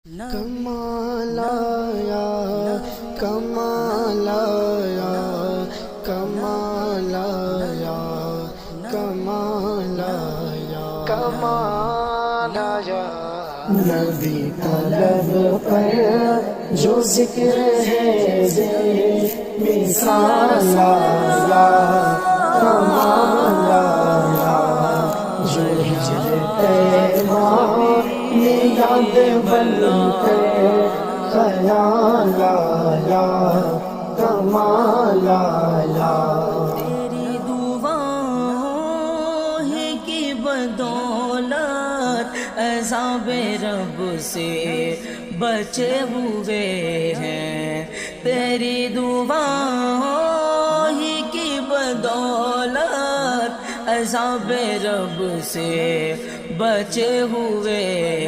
کمال آیا کمال آیا کمال آیا کمال آیا کمال آیا نبی طلب پر جو ذکر ہے مثال آیا کمال آیا جو ہجر طیبہ میں یاد بن کر خیال آیا کمال آیا تیری دعاؤں کی بدولت عذاب رب سے بچے ہوئے ہیں تیری دعاؤں کی بدولت عذاب رب سے بچے ہوئے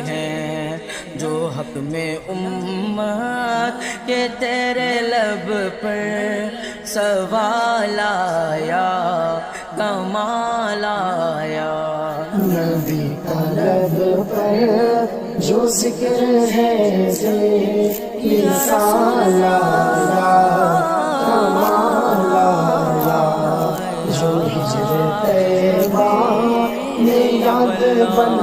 ہیں جو حق میں امت کے تیرے لب پر سوال آیا کمال آیا نبی طلب پر جو ذکر ہے مثال آیا کمال آیا جو ہجر طیبہ میں یاد بن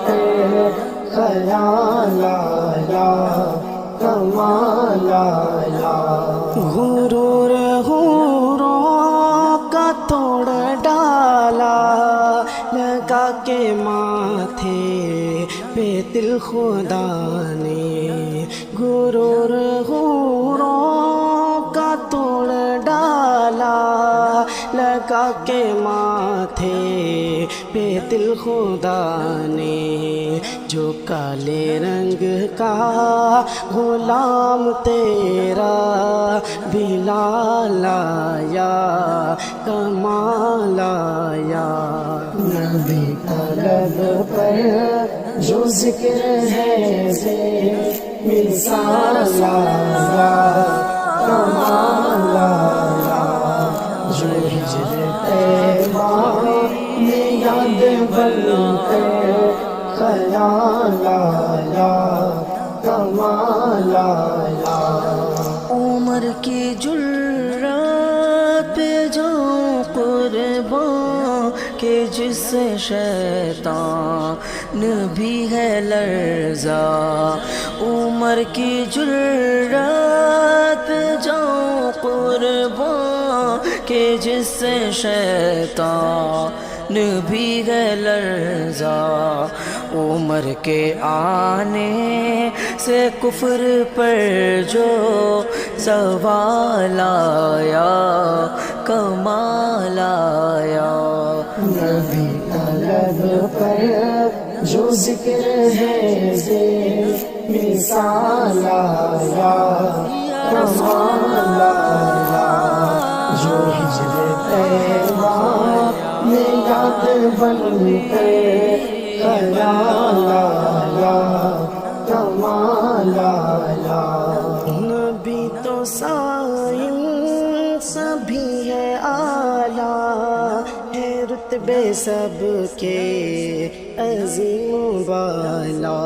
کر خیال آیا کمال آیا غرور حوروں کا توڑ ڈالا لگا کے ماتھے پہ دل خدا نے غرور حوروں کا توڑ ڈالا لگا کے ماتھے پہ دل خدا نے جو کالے رنگ کا غلام تیرا بلال آیا کمال آیا نبی طلب پر جو ذکر ہے مثال آیا کمال آیا جو ہجر طیبہ میں یاد بن کر خیال آیا کمال آیا عمر کی جرات پہ جاؤں قربان کہ جس سے شیطان بھی ہے لرزا عمر کی جرات پہ جاؤں قربان کہ جس سے شیطان بھی ہے لرزا عمر کے آنے سے کفر پر جو سوال آیا کمال آیا نبی طلب پر جو ذکر ہے مثال آیا کمال آیا جو ہجر طیبہ میں یاد بن کر خیال آیا کمال آیا نبی تو سائن سبھی ہے اعلیٰ ہے رتبے سب کے عظیم والا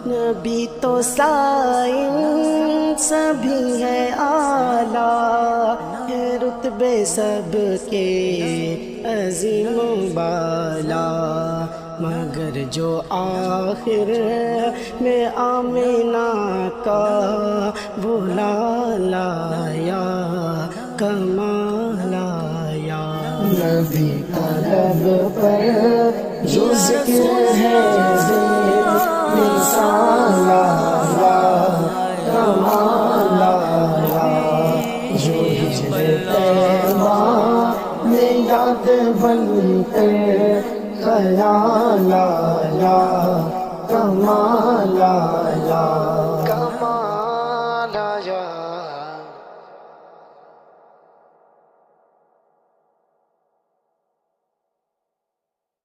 نبی تو سائن سبھی ہے اعلیٰ ہے رتبے سب کے عظیم والا مگر جو آخر میں آمینہ کا بلا لایا کمال آیا نبی طلب پر جو ذکر ہے مثال آیا کمال آیا جو ہجر طیبہ میں یاد بن کر خیال آیا کمال آیا